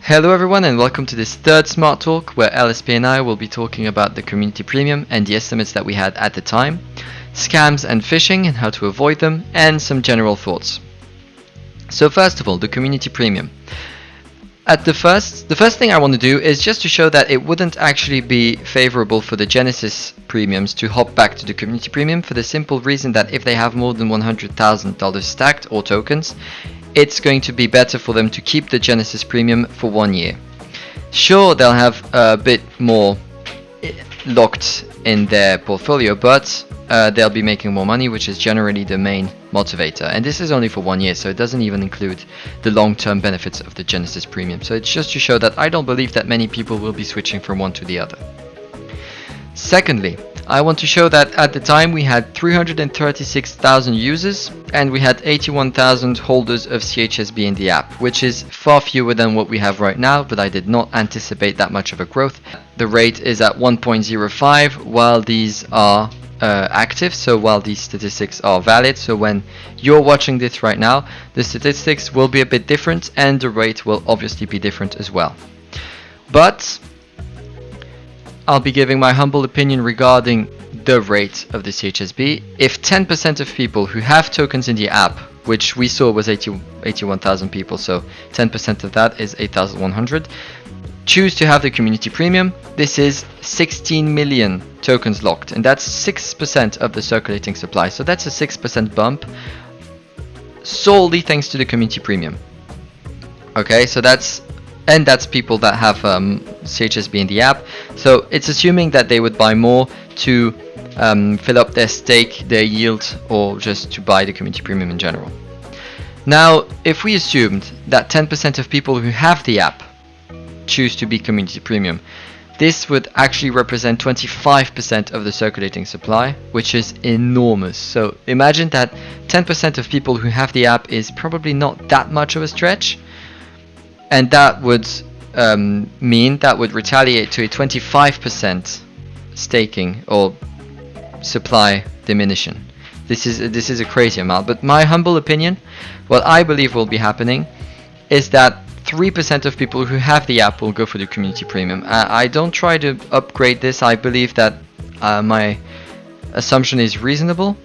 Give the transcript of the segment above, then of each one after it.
Hello everyone and welcome to this third Smart Talk where LSP and I will be talking about the community premium and the estimates that we had at the time, scams and phishing and how to avoid them, and some general thoughts. So first of all, the community premium. The first thing I want to do is just to show that it wouldn't actually be favorable for the Genesis premiums to hop back to the community premium for the simple reason that if they have more than $100,000 stacked or tokens, it's going to be better for them to keep the Genesis premium for 1 year. Sure, they'll have a bit more locked in their portfolio, but they'll be making more money, which is generally the main motivator. And this is only for 1 year, so it doesn't even include the long-term benefits of the Genesis premium. So it's just to show that I don't believe that many people will be switching from one to the other. Secondly, I want to show that at the time we had 336,000 users and we had 81,000 holders of CHSB in the app, which is far fewer than what we have right now, but I did not anticipate that much of a growth. The rate is at 1.05 while these are active, so while these statistics are valid. So when you're watching this right now, the statistics will be a bit different and the rate will obviously be different as well. But I'll be giving my humble opinion regarding the rate of the CHSB. If 10% of people who have tokens in the app, which we saw was 81,000 people, so 10% of that is 8,100, choose to have the community premium, this is 16 million tokens locked, and that's 6% of the circulating supply. So that's a 6% bump solely thanks to the community premium. Okay, so that's people that have CHSB in the app. So it's assuming that they would buy more to fill up their stake, their yield, or just to buy the community premium in general. Now, if we assumed that 10% of people who have the app choose to be community premium, this would actually represent 25% of the circulating supply, which is enormous. So imagine that 10% of people who have the app is probably not that much of a stretch, and that would mean that would retaliate to a 25% staking or supply diminution. This is a crazy amount, but my humble opinion, what I believe will be happening is that 3% of people who have the app will go for the community premium. I don't try to upgrade this. I believe that my assumption is reasonable,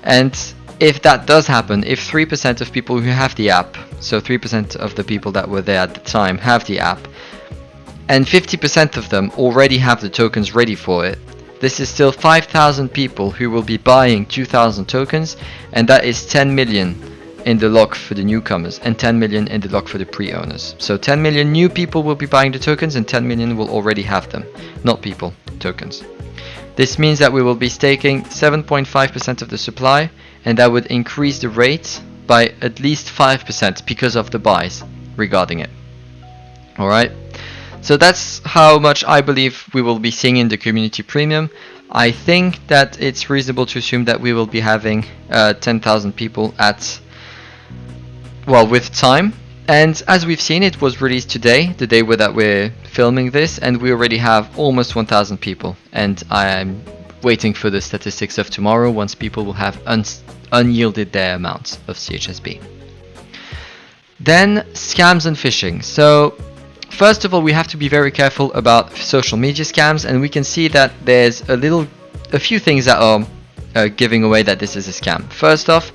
and if that does happen, if 3% of people who have the app, so 3% of the people that were there at the time have the app, and 50% of them already have the tokens ready for it, this is still 5,000 people who will be buying 2,000 tokens, and that is 10 million in the lock for the newcomers and 10 million in the lock for the pre-owners. So 10 million new people will be buying the tokens and 10 million will already have them. Not people, tokens. This means that we will be staking 7.5% of the supply, and that would increase the rate by at least 5% because of the buys regarding it. Alright, so that's how much I believe we will be seeing in the community premium. I think that it's reasonable to assume that we will be having 10,000 people with time. And as we've seen, it was released today, the day that we're filming this, and we already have almost 1,000 people. And I'm waiting for the statistics of tomorrow once people will have unyielded their amounts of CHSB. Then scams and phishing. So first of all, we have to be very careful about social media scams, and we can see that there's a few things that are giving away that this is a scam. First off,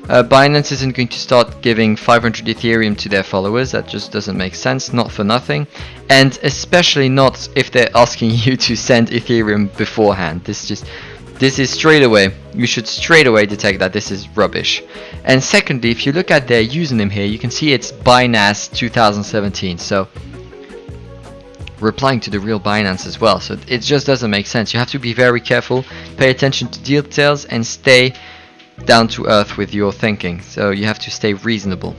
Binance isn't going to start giving 500 Ethereum to their followers. That just doesn't make sense, not for nothing, and especially not if they're asking you to send Ethereum beforehand. This is straight away, you should straight away detect that this is rubbish. And secondly, if you look at their username here, you can see it's Binance 2017, so replying to the real Binance as well. So it just doesn't make sense. You have to be very careful, pay attention to details, and stay down to earth with your thinking. So you have to stay reasonable.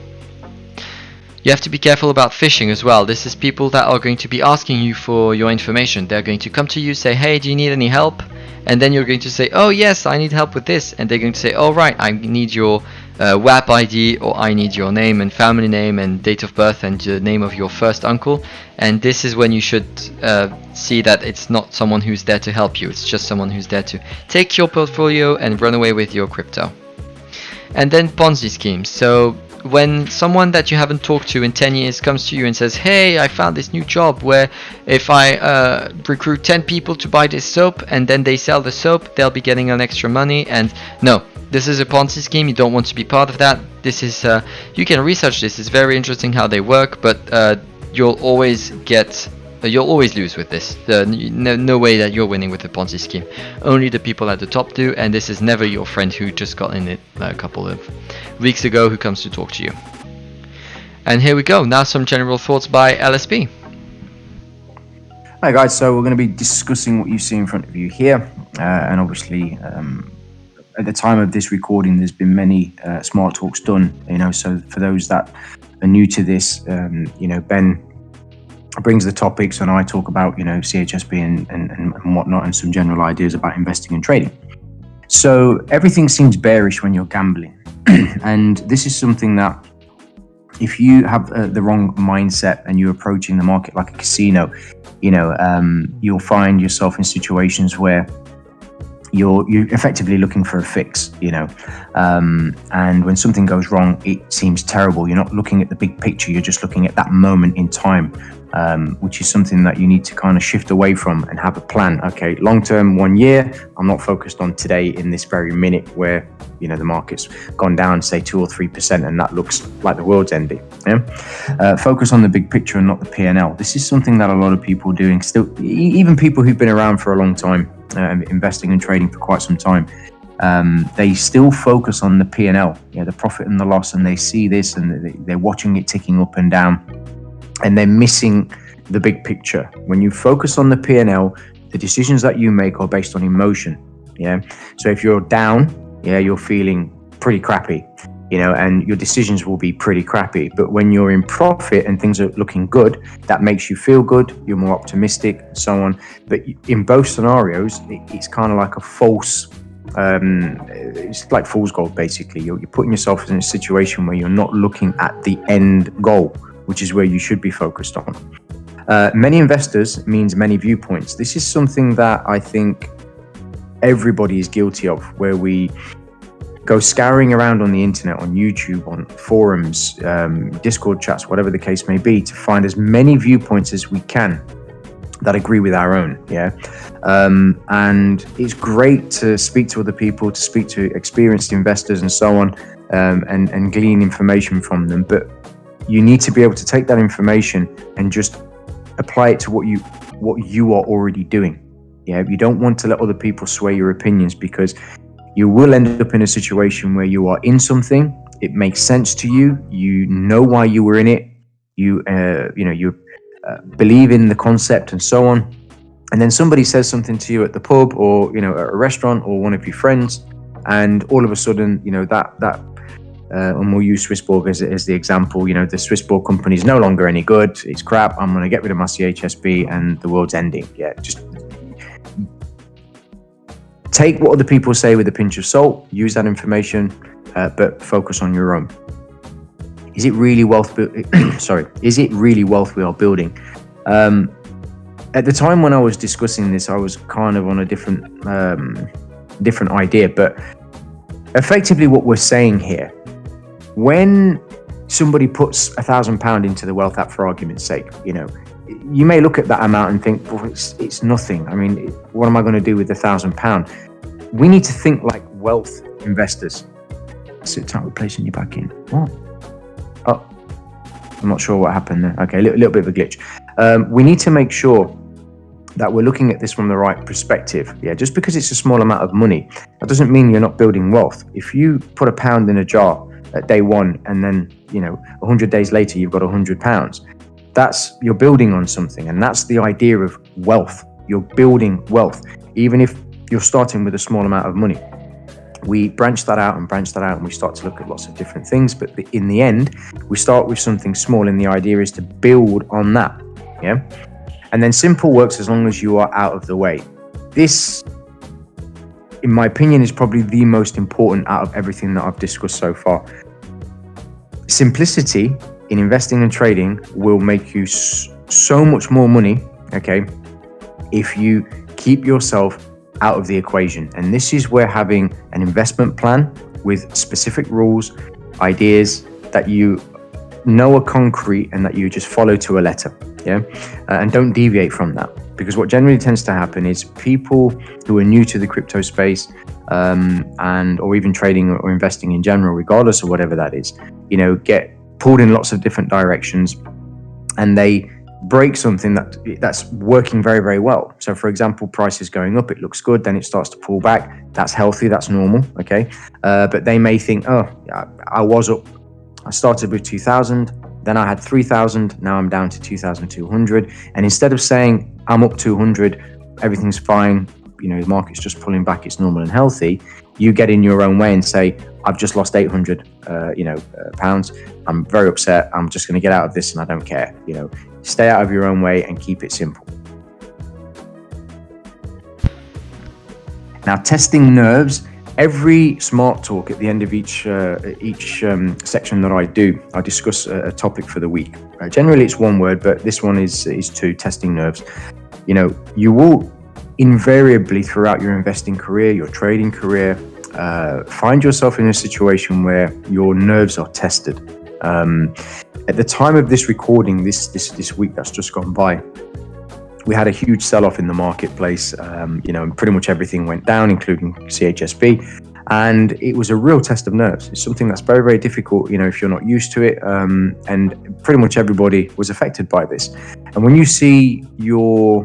You have to be careful about phishing as well. This is people that are going to be asking you for your information. They're going to come to you, say, hey, do you need any help? And then you're going to say, oh yes, I need help with this. And they're going to say, oh right, I need your WAP ID, or I need your name and family name and date of birth and the name of your first uncle. And this is when you should see that it's not someone who's there to help you. It's just someone who's there to take your portfolio and run away with your crypto. And then Ponzi schemes. So when someone that you haven't talked to in 10 years comes to you and says, hey, I found this new job where if I recruit 10 people to buy this soap and then they sell the soap, they'll be getting an extra money. And no, this is a Ponzi scheme. You don't want to be part of that. This is, you can research this. It's very interesting how they work, but you'll always lose with this. No way that you're winning with a Ponzi scheme. Only the people at the top do, and this is never your friend who just got in it a couple of weeks ago who comes to talk to you. And here we go. Now some general thoughts by LSP. Hi guys, so we're going to be discussing what you see in front of you here, and obviously at the time of this recording there's been many smart talks done, so for those that are new to this, Ben brings the topics and I talk about CHSB and whatnot, and some general ideas about investing and trading. So everything seems bearish when you're gambling and this is something that if you have the wrong mindset and you're approaching the market like a casino, you'll find yourself in situations where you're effectively looking for a fix, and when something goes wrong, it seems terrible. You're not looking at the big picture, you're just looking at that moment in time, which is something that you need to kind of shift away from and have a plan. Okay, long term, 1 year, I'm not focused on today in this very minute where the market's gone down say 2 or 3% and that looks like the world's ending. Focus on the big picture and not the P&L. This is something that a lot of people are doing still, even people who've been around for a long time, investing and trading for quite some time. They still focus on the P&L, the profit and the loss, and they see this and they're watching it ticking up and down, and they're missing the big picture. When you focus on the P&L, the decisions that you make are based on emotion. So if you're down, you're feeling pretty crappy, and your decisions will be pretty crappy. But when you're in profit and things are looking good, that makes you feel good, you're more optimistic, and so on. But in both scenarios, it's kind of like a false, it's like fool's gold basically. You're putting yourself in a situation where you're not looking at the end goal, which is where you should be focused on. Many investors means many viewpoints. This is something that I think everybody is guilty of, where we go scouring around on the internet, on YouTube, on forums, Discord chats, whatever the case may be, to find as many viewpoints as we can that agree with our own. And it's great to speak to other people, to speak to experienced investors and so on, and glean information from them. But you need to be able to take that information and just apply it to what you are already doing. You don't want to let other people sway your opinions, because you will end up in a situation where you are in something, it makes sense to you, you know why you were in it, you believe in the concept and so on, and then somebody says something to you at the pub or at a restaurant or one of your friends, and all of a sudden and we'll use SwissBorg as the example. The SwissBorg company is no longer any good, it's crap, I'm going to get rid of my CHSB and the world's ending. Just take what other people say with a pinch of salt, use that information, but focus on your own. Is it really wealth? Is it really wealth we are building? At the time when I was discussing this, I was kind of on a different idea. But effectively, what we're saying here, when somebody puts £1,000 into the wealth app, for argument's sake, you may look at that amount and think, well, it's nothing. I mean, what am I going to do with £1,000? We need to think like wealth investors. Sit tight, we're placing you back in. What? Oh, I'm not sure what happened there. Okay, a little bit of a glitch. We need to make sure that we're looking at this from the right perspective. Just because it's a small amount of money, that doesn't mean you're not building wealth. If you put £1 in a jar at day one, and then 100 days later you've got £100, you're building on something, and that's the idea of wealth. You're building wealth, even if you're starting with a small amount of money. We branch that out, and we start to look at lots of different things, but in the end we start with something small, and the idea is to build on that. And then simple works as long as you are out of the way. This, in my opinion, is probably the most important out of everything that I've discussed so far. Simplicity in investing and trading will make you so much more money, if you keep yourself out of the equation. And this is where having an investment plan with specific rules, ideas that you know are concrete and that you just follow to a letter, yeah, and don't deviate from that. Because what generally tends to happen is people who are new to the crypto space, and or even trading or investing in general, regardless of whatever that is, get pulled in lots of different directions, and they break something that's working very, very well. So for example, price is going up, it looks good, then it starts to pull back. That's healthy, that's normal, okay? But they may think, oh, I was up, I started with 2,000, then I had 3,000, now I'm down to 2,200. And instead of saying I'm up 200, everything's fine, the market's just pulling back, it's normal and healthy, you get in your own way and say, I've just lost 800 pounds, I'm very upset, I'm just going to get out of this and I don't care. Stay out of your own way and keep it simple. Now, testing nerves. Every smart talk at the end of each section that I do, I discuss a topic for the week. Generally, it's one word, but this one is two: testing nerves. You will invariably throughout your investing career, your trading career, find yourself in a situation where your nerves are tested. At the time of this recording, this week that's just gone by, we had a huge sell-off in the marketplace, and pretty much everything went down, including CHSB, and it was a real test of nerves. It's something that's very, very difficult, if you're not used to it, and pretty much everybody was affected by this. And when you see your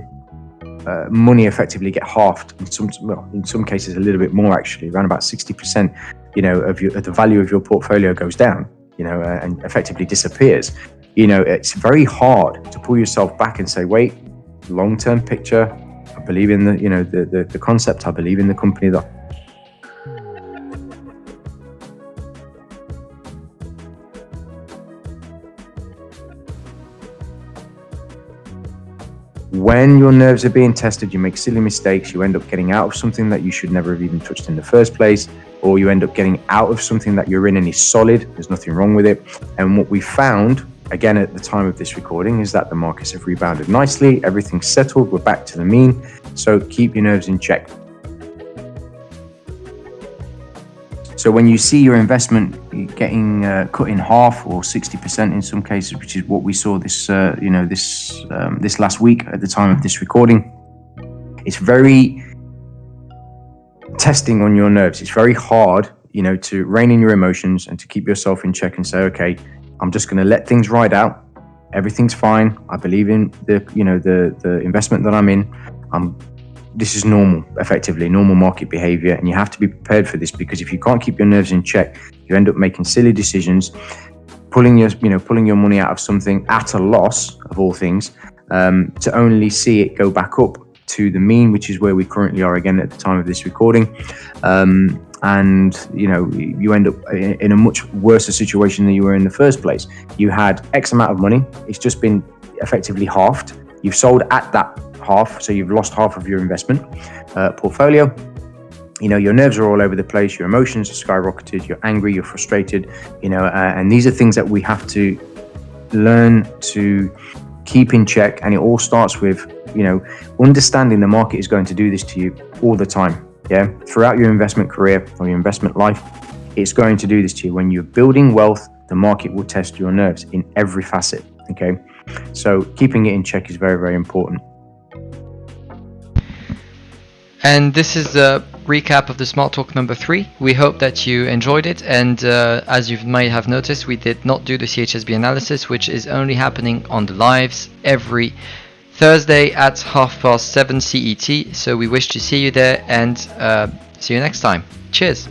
money effectively get halved, in some cases a little bit more actually, around about 60%, of the value of your portfolio goes down, and effectively disappears. It's very hard to pull yourself back and say, wait, long-term picture, I believe in the concept, I believe in the company that when your nerves are being tested, you make silly mistakes, you end up getting out of something that you should never have even touched in the first place, or you end up getting out of something that you're in and is solid, there's nothing wrong with it. And what we found, again at the time of this recording, is that the markets have rebounded nicely, everything's settled, we're back to the mean, so keep your nerves in check. So when you see your investment getting cut in half or 60% in some cases, which is what we saw this last week at the time of this recording, it's very testing on your nerves. It's very hard, to rein in your emotions and to keep yourself in check and say, okay, I'm just going to let things ride out. Everything's fine. I believe in the investment that I'm in. This is normal, effectively normal market behavior, and you have to be prepared for this, because if you can't keep your nerves in check, you end up making silly decisions, pulling your money out of something at a loss of all things, to only see it go back up to the mean, which is where we currently are again at the time of this recording. And you end up in a much worse situation than you were in the first place. You had X amount of money, it's just been effectively halved. You've sold at that half, so you've lost half of your investment portfolio. Your nerves are all over the place, your emotions are skyrocketed, you're angry, you're frustrated, and these are things that we have to learn to keep in check. And it all starts with understanding the market is going to do this to you all the time. Throughout your investment career or your investment life, it's going to do this to you. When you're building wealth, the market will test your nerves in every facet. Okay, so keeping it in check is very, very important. And this is the recap of the Smart Talk number 3. We hope that you enjoyed it, and as you might have noticed, we did not do the CHSB analysis, which is only happening on the lives every Thursday at 7:30 CET. So we wish to see you there, and see you next time. Cheers.